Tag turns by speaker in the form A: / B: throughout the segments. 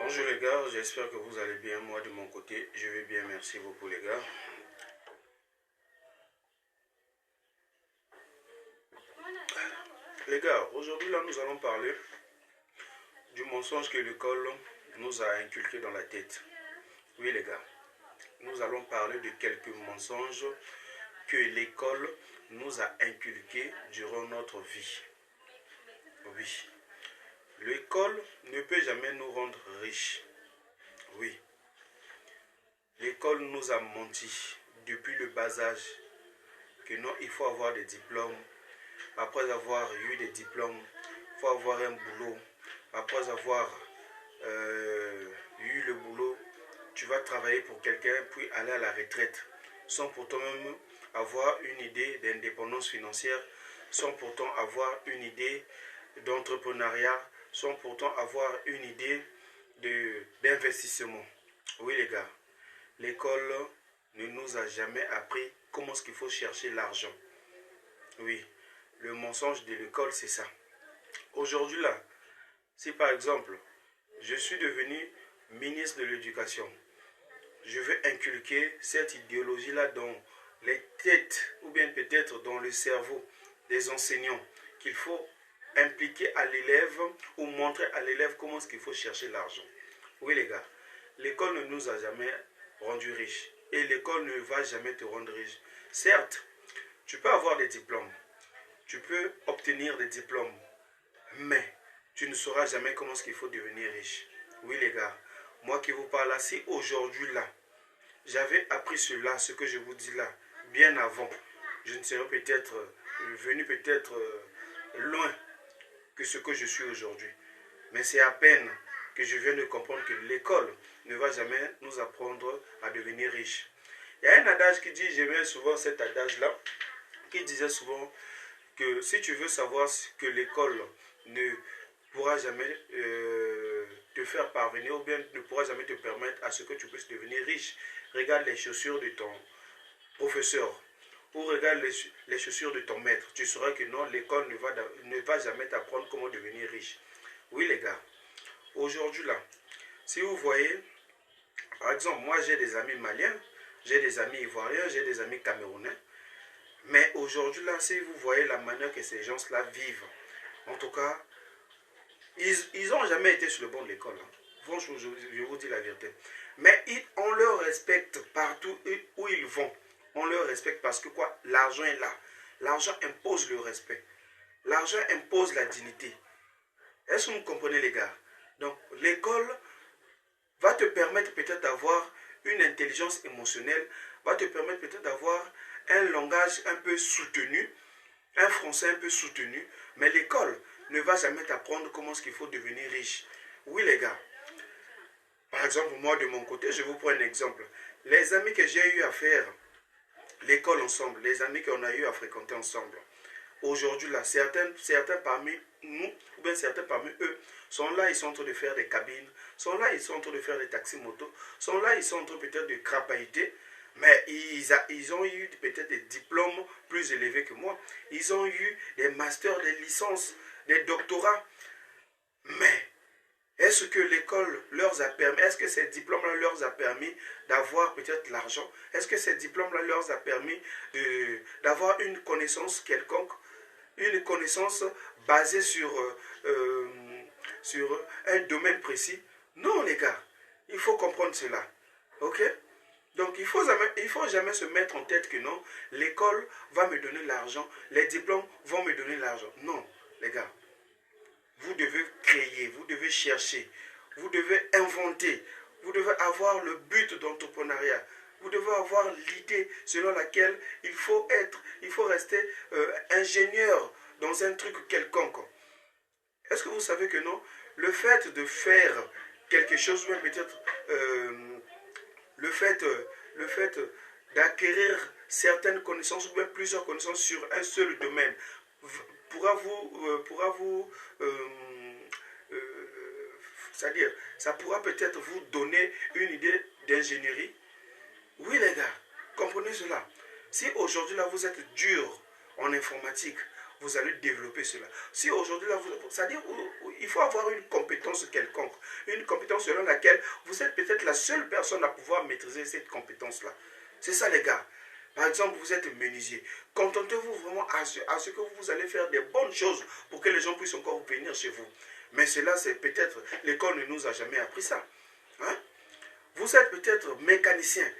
A: Bonjour les gars, j'espère que vous allez bien. Moi de mon côté, je vais bien, merci beaucoup les gars. Les gars, aujourd'hui là nous allons parler du mensonge que l'école nous a inculqué dans la tête. Oui les gars, nous allons parler de quelques mensonges que l'école nous a inculqués durant notre vie. Oui, l'école ne peut jamais nous rendre riches. Oui, l'école nous a menti depuis le bas âge que non, il faut avoir des diplômes. Après avoir eu des diplômes, il faut avoir un boulot. Après avoir eu le boulot, tu vas travailler pour quelqu'un puis aller à la retraite sans pourtant même avoir une idée d'indépendance financière, sans pourtant avoir une idée d'entrepreneuriat, sans pourtant avoir une idée d'investissement. Oui les gars, l'école ne nous a jamais appris comment est-ce qu'il faut chercher l'argent. Oui, le mensonge de l'école c'est ça. Aujourd'hui là, si par exemple, je suis devenu ministre de l'éducation, je veux inculquer cette idéologie-là dans les têtes ou bien peut-être dans le cerveau des enseignants qu'il faut impliquer à l'élève ou montrer à l'élève comment est-ce qu'il faut chercher l'argent. Oui les gars, l'école ne nous a jamais rendu riches et l'école ne va jamais te rendre riche. Certes, tu peux avoir des diplômes, tu peux obtenir des diplômes, mais tu ne sauras jamais comment est-ce qu'il faut devenir riche. Oui les gars, moi qui vous parle là, si aujourd'hui là, j'avais appris cela, ce que je vous dis là, bien avant, je ne serais peut-être venu peut-être loin que ce que je suis aujourd'hui. Mais c'est à peine que je viens de comprendre que l'école ne va jamais nous apprendre à devenir riche. Il y a un adage qui dit, j'aimais souvent cet adage-là, qui disait souvent que si tu veux savoir que l'école ne pourra jamais te faire parvenir ou bien ne pourra jamais te permettre à ce que tu puisses devenir riche, regarde les chaussures de ton professeur ou regarde les chaussures de ton maître. Tu sauras que non, l'école ne va jamais t'apprendre comment devenir riche. Oui les gars, aujourd'hui là, si vous voyez, par exemple, moi j'ai des amis maliens, j'ai des amis ivoiriens, j'ai des amis camerounais. Mais aujourd'hui là, si vous voyez la manière que ces gens-là vivent, en tout cas, ils n'ont jamais été sur le banc de l'école. Hein. Franchement, je vous dis la vérité. Mais on leur respecte partout où ils vont. On leur respecte parce que quoi? L'argent est là. L'argent impose le respect. L'argent impose la dignité. Est-ce que vous comprenez les gars? Donc l'école va te permettre peut-être d'avoir une intelligence émotionnelle, va te permettre peut-être d'avoir un langage un peu soutenu, un français un peu soutenu, mais l'école ne va jamais t'apprendre comment est-ce qu'il faut devenir riche. Oui les gars, par exemple moi de mon côté, je vous prends un exemple. Les amis que j'ai eu à faire l'école ensemble, les amis qu'on a eu à fréquenter ensemble, aujourd'hui là, certains parmi nous, ou bien certains parmi eux, sont là, ils sont en train de faire des cabines, sont là, ils sont en train de faire des taxis-motos, sont là, ils sont en train peut-être de crapahuter, mais ils ont eu peut-être des diplômes plus élevés que moi. Ils ont eu des masters, des licences, des doctorats. Mais est-ce que l'école leur a permis, est-ce que ces diplômes-là leur a permis d'avoir peut-être l'argent? Est-ce que ces diplômes-là leur a permis d'avoir une connaissance quelconque, une connaissance basée sur un domaine précis? Non les gars, il faut comprendre cela. Ok? Donc il faut jamais se mettre en tête que non, l'école va me donner l'argent, les diplômes vont me donner l'argent. Non, les gars, vous devez créer, vous devez chercher, vous devez inventer, vous devez avoir le but d'entrepreneuriat, vous devez avoir l'idée selon laquelle il faut rester ingénieur dans un truc quelconque. Est-ce que vous savez que non, le fait de faire quelque chose, même peut-être le fait d'acquérir certaines connaissances ou bien plusieurs connaissances sur un seul domaine c'est-à-dire, ça pourra peut-être vous donner une idée d'ingénierie. Oui les gars, comprenez cela. Si aujourd'hui là vous êtes dur en informatique, vous allez développer cela. Si aujourd'hui, c'est-à-dire il faut avoir une compétence quelconque, une compétence selon laquelle vous êtes peut-être la seule personne à pouvoir maîtriser cette compétence-là. C'est ça les gars. Par exemple, vous êtes menuisier. Contentez-vous vraiment à ce que vous allez faire des bonnes choses pour que les gens puissent encore venir chez vous. Mais cela, c'est peut-être, l'école ne nous a jamais appris ça. Hein? Vous êtes peut-être mécanicien,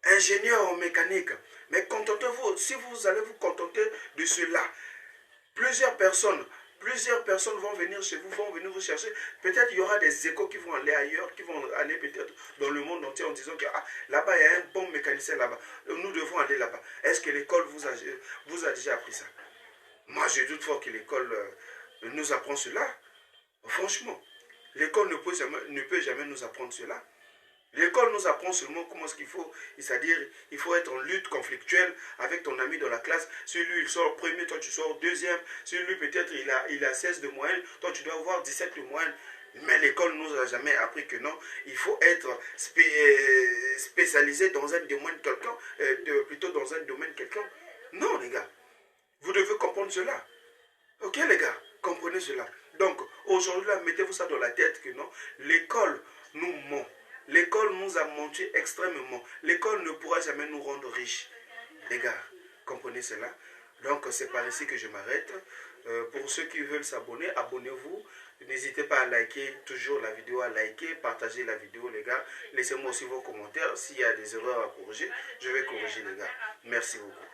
A: ingénieur en mécanique, mais contentez-vous, si vous allez vous contenter de cela, plusieurs personnes vont venir chez vous, vont venir vous chercher. Peut-être il y aura des échos qui vont aller ailleurs, qui vont aller peut-être dans le monde entier en disant que là-bas il y a un bon mécanicien là-bas. Nous devons aller là-bas. Est-ce que l'école vous a déjà appris ça? Moi je doute fort que l'école nous apprend cela. Franchement, l'école ne peut jamais nous apprendre cela. L'école nous apprend seulement comment est-ce qu'il faut, c'est-à-dire il faut être en lutte conflictuelle avec ton ami dans la classe. Si lui il sort premier, toi tu sors deuxième. Si lui peut-être il a 16 de moyenne, toi tu dois avoir 17 de moyenne. Mais l'école ne nous a jamais appris que non, il faut être spécialisé dans un domaine quelqu'un, plutôt dans un domaine quelqu'un. Non les gars, vous devez comprendre cela. Ok les gars, comprenez cela. Donc aujourd'hui là, mettez-vous ça dans la tête que non, l'école nous ment. L'école nous a menti extrêmement. L'école ne pourra jamais nous rendre riches. Les gars, comprenez cela. Donc c'est par ici que je m'arrête. Pour ceux qui veulent s'abonner, abonnez-vous. N'hésitez pas à liker toujours la vidéo, à liker, partager la vidéo les gars. Laissez-moi aussi vos commentaires. S'il y a des erreurs à corriger, je vais corriger les gars. Merci beaucoup.